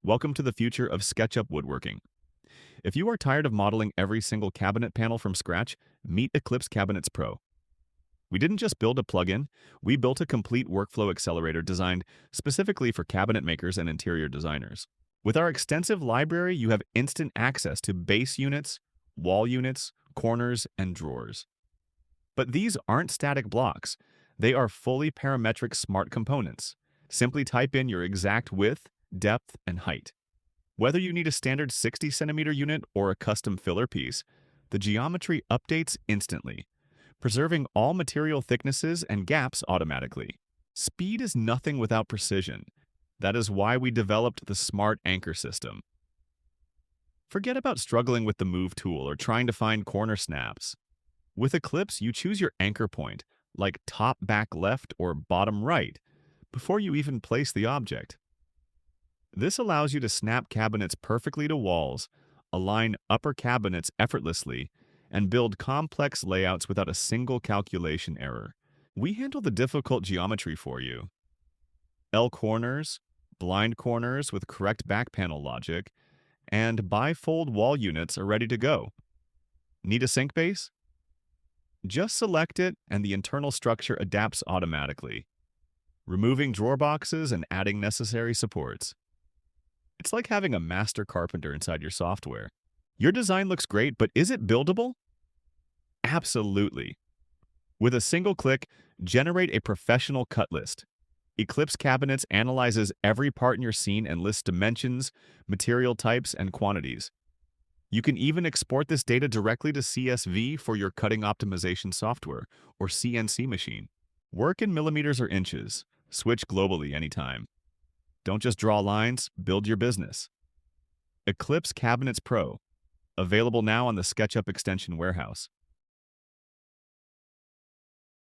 Welcome to the future of SketchUp woodworking. If you are tired of modeling every single cabinet panel from scratch, meet Eclipse Cabinets Pro. We didn't just build a plugin, we built a complete workflow accelerator designed specifically for cabinet makers and interior designers. With our extensive library, you have instant access to base units, wall units, corners, and drawers. But these aren't static blocks. They are fully parametric smart components. Simply type in your exact width, depth, and height. Whether you need a standard 60 centimeter unit or a custom filler piece, the geometry updates instantly, preserving all material thicknesses and gaps automatically. Speed is nothing without precision. That is why we developed the Smart Anchor System. Forget about struggling with the Move tool or trying to find corner snaps. With Eclipse, you choose your anchor point, like top back left or bottom right, before you even place the object. This allows you to snap cabinets perfectly to walls, align upper cabinets effortlessly, and build complex layouts without a single calculation error. We handle the difficult geometry for you. L corners, blind corners with correct back panel logic, and bifold wall units are ready to go. Need a sink base? Just select it and the internal structure adapts automatically, removing drawer boxes and adding necessary supports. It's like having a master carpenter inside your software. Your design looks great, but is it buildable? Absolutely. With a single click, generate a professional cut list. Eclipse Cabinets analyzes every part in your scene and lists dimensions, material types, and quantities. You can even export this data directly to CSV for your cutting optimization software or CNC machine. Work in millimeters or inches. Switch globally anytime. Don't just draw lines, build your business. Eclipse Cabinets Pro, available now on the SketchUp Extension Warehouse.